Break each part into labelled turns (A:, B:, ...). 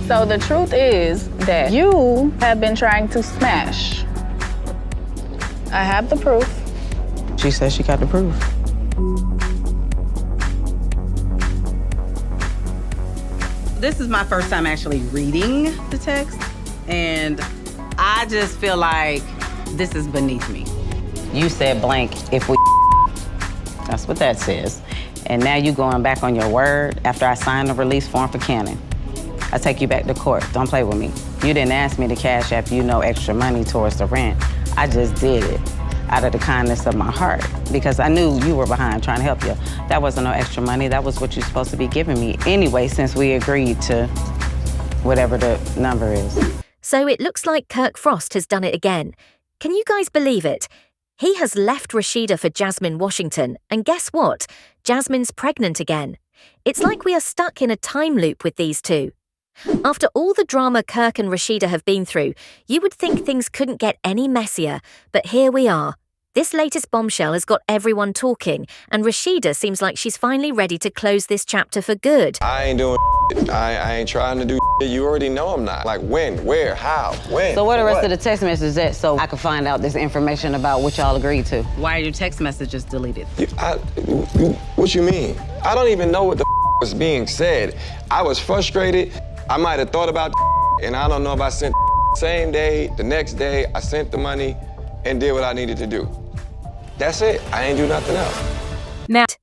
A: So the truth is that you have been trying to smash. I have the proof.
B: She says she got the proof.
C: This is my first time actually reading the text, and I just feel like this is beneath me.
B: You said blank if we That's what that says. And now you going back on your word after I signed the release form for Cannon. I take you back to court. Don't play with me. You didn't ask me to cash app you no extra money towards the rent. I just did it out of the kindness of my heart because I knew you were behind trying to help you. That wasn't no extra money. That was what you're supposed to be giving me anyway since we agreed to whatever the number is.
D: So it looks like Kirk Frost has done it again. Can you guys believe it? He has left Rashida for Jasmine Washington, and guess what? Jasmine's pregnant again. It's like we are stuck in a time loop with these two. After all the drama Kirk and Rashida have been through, you would think things couldn't get any messier, but here we are. This latest bombshell has got everyone talking, and Rashida seems like she's finally ready to close this chapter for good.
E: I ain't doing I ain't trying to do you already know I'm not. Like when, where, how, when.
B: So where the rest of the text messages at so I can find out this information about what y'all agreed to?
C: Why are your text messages deleted?
E: What you mean? I don't even know what the was being said. I was frustrated. I might have thought about and I don't know if I sent same day, the next day, I sent the money and did what I needed to do. That's it. I ain't do nothing else.
D: Matt,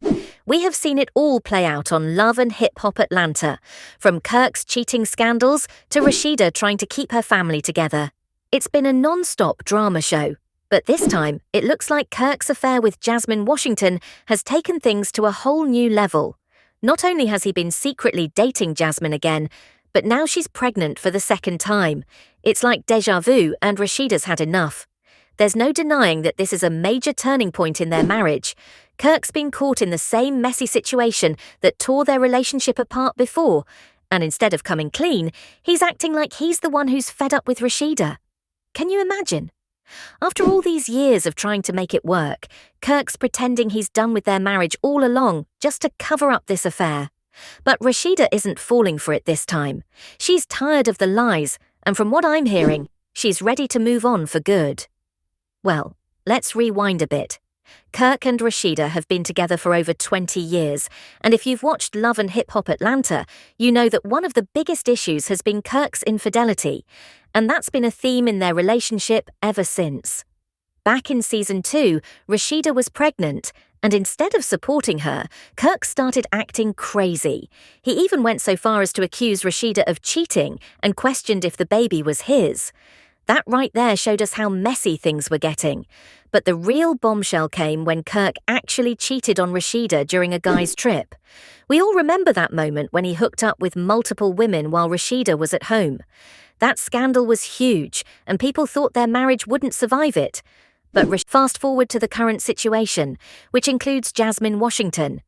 D: we have seen it all play out on Love and Hip Hop Atlanta, from Kirk's cheating scandals to Rashida trying to keep her family together. It's been a non-stop drama show, but this time it looks like Kirk's affair with Jasmine Washington has taken things to a whole new level. Not only has he been secretly dating Jasmine again, but now she's pregnant for the second time. It's like déjà vu, and Rashida's had enough. There's no denying that this is a major turning point in their marriage. Kirk's been caught in the same messy situation that tore their relationship apart before, and instead of coming clean, he's acting like he's the one who's fed up with Rashida. Can you imagine? After all these years of trying to make it work, Kirk's pretending he's done with their marriage all along just to cover up this affair. But Rashida isn't falling for it this time. She's tired of the lies, and from what I'm hearing, she's ready to move on for good. Well, let's rewind a bit. Kirk and Rashida have been together for over 20 years, and if you've watched Love and Hip Hop Atlanta, you know that one of the biggest issues has been Kirk's infidelity, and that's been a theme in their relationship ever since. Back in season 2, Rashida was pregnant, and instead of supporting her, Kirk started acting crazy. He even went so far as to accuse Rashida of cheating and questioned if the baby was his. That right there showed us how messy things were getting. But the real bombshell came when Kirk actually cheated on Rashida during a guy's trip. We all remember that moment when he hooked up with multiple women while Rashida was at home. That scandal was huge, and people thought their marriage wouldn't survive it. But fast forward to the current situation, which includes Jasmine Washington.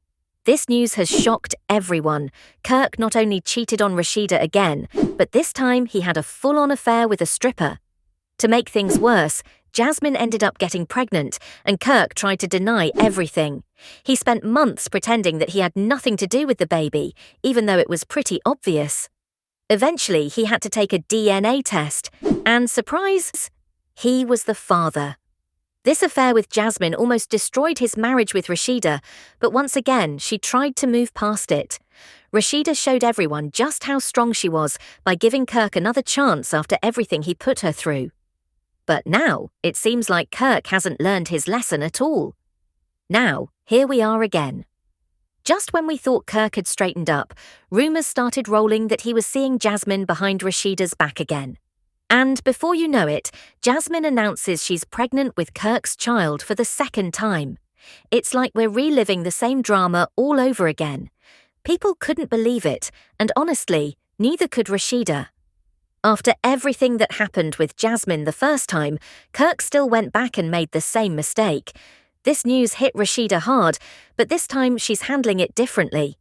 D: This news has shocked everyone. Kirk not only cheated on Rashida again, but this time he had a full-on affair with a stripper. To make things worse, Jasmine ended up getting pregnant, and Kirk tried to deny everything. He spent months pretending that he had nothing to do with the baby, even though it was pretty obvious. Eventually, he had to take a DNA test, and surprise, he was the father. This affair with Jasmine almost destroyed his marriage with Rashida, but once again, she tried to move past it. Rashida showed everyone just how strong she was by giving Kirk another chance after everything he put her through. But now, it seems like Kirk hasn't learned his lesson at all. Now, here we are again. Just when we thought Kirk had straightened up, rumours started rolling that he was seeing Jasmine behind Rashida's back again. And before you know it, Jasmine announces she's pregnant with Kirk's child for the second time. It's like we're reliving the same drama all over again. People couldn't believe it, and honestly, neither could Rashida. After everything that happened with Jasmine the first time, Kirk still went back and made the same mistake. This news hit Rashida hard, but this time she's handling it differently.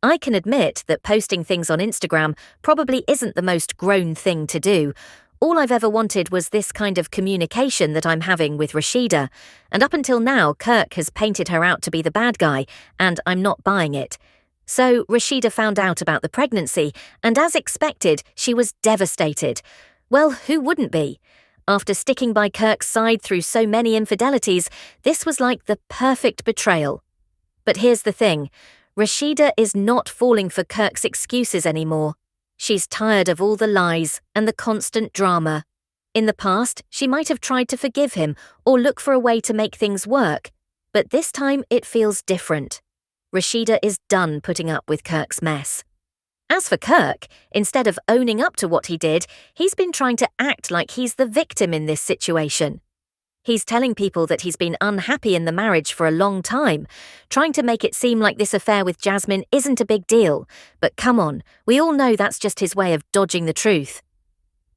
D: I can admit that posting things on Instagram probably isn't the most grown thing to do. All I've ever wanted was this kind of communication that I'm having with Rashida, and up until now Kirk has painted her out to be the bad guy, and I'm not buying it. So Rashida found out about the pregnancy, and as expected, she was devastated. Well, who wouldn't be? After sticking by Kirk's side through so many infidelities, this was like the perfect betrayal. But here's the thing, Rashida is not falling for Kirk's excuses anymore. She's tired of all the lies and the constant drama. In the past, she might have tried to forgive him or look for a way to make things work, but this time it feels different. Rashida is done putting up with Kirk's mess. As for Kirk, instead of owning up to what he did, he's been trying to act like he's the victim in this situation. He's telling people that he's been unhappy in the marriage for a long time, trying to make it seem like this affair with Jasmine isn't a big deal. But come on, we all know that's just his way of dodging the truth.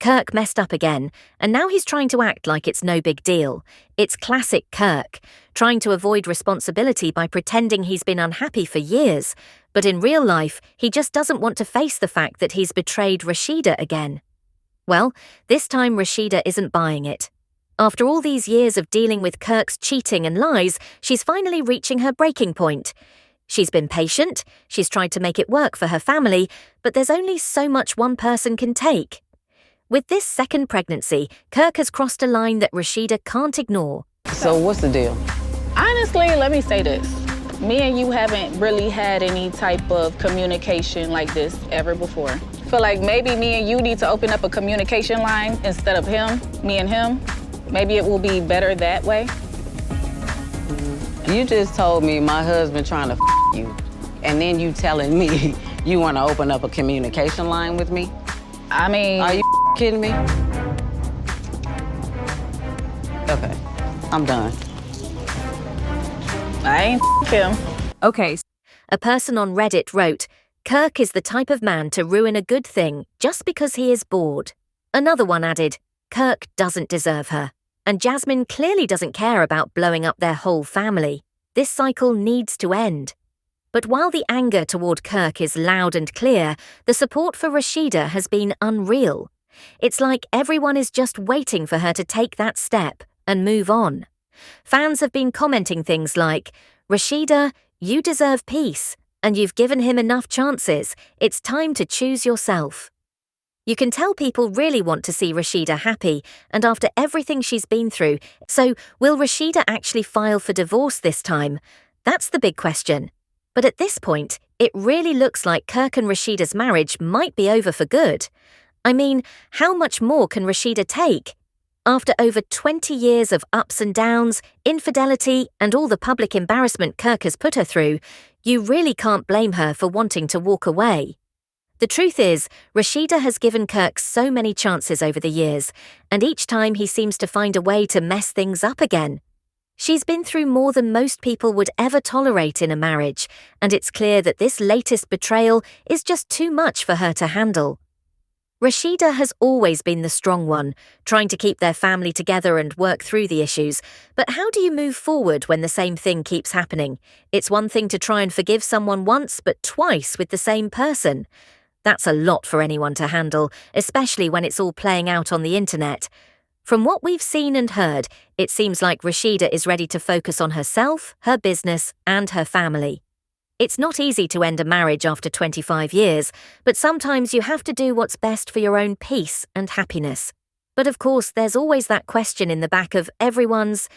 D: Kirk messed up again, and now he's trying to act like it's no big deal. It's classic Kirk, trying to avoid responsibility by pretending he's been unhappy for years, but in real life, he just doesn't want to face the fact that he's betrayed Rashida again. Well, this time Rashida isn't buying it. After all these years of dealing with Kirk's cheating and lies, she's finally reaching her breaking point. She's been patient, she's tried to make it work for her family, but there's only so much one person can take. With this second pregnancy, Kirk has crossed a line that Rashida can't ignore.
B: So what's the deal?
A: Honestly, let me say this. Me and you haven't really had any type of communication like this ever before. I feel like maybe me and you need to open up a communication line instead of him, me and him. Maybe it will be better that way.
B: You just told me my husband trying to you, and then you telling me you want to open up a communication line with me?
A: I mean...
B: Are you kidding me? Okay, I'm done.
A: I ain't him.
F: Okay.
D: A person on Reddit wrote, Kirk is the type of man to ruin a good thing just because he is bored. Another one added, Kirk doesn't deserve her. And Jasmine clearly doesn't care about blowing up their whole family. This cycle needs to end. But while the anger toward Kirk is loud and clear, the support for Rashida has been unreal. It's like everyone is just waiting for her to take that step and move on. Fans have been commenting things like, Rashida, you deserve peace, and you've given him enough chances. It's time to choose yourself. You can tell people really want to see Rashida happy, and after everything she's been through, so will Rashida actually file for divorce this time? That's the big question. But at this point, it really looks like Kirk and Rashida's marriage might be over for good. I mean, how much more can Rashida take? After over 20 years of ups and downs, infidelity, and all the public embarrassment Kirk has put her through, you really can't blame her for wanting to walk away. The truth is, Rashida has given Kirk so many chances over the years, and each time he seems to find a way to mess things up again. She's been through more than most people would ever tolerate in a marriage, and it's clear that this latest betrayal is just too much for her to handle. Rashida has always been the strong one, trying to keep their family together and work through the issues. But how do you move forward when the same thing keeps happening? It's one thing to try and forgive someone once, but twice with the same person. That's a lot for anyone to handle, especially when it's all playing out on the internet. From what we've seen and heard, it seems like Rashida is ready to focus on herself, her business, and her family. It's not easy to end a marriage after 25 years, but sometimes you have to do what's best for your own peace and happiness. But of course, there's always that question in the back of everyone's,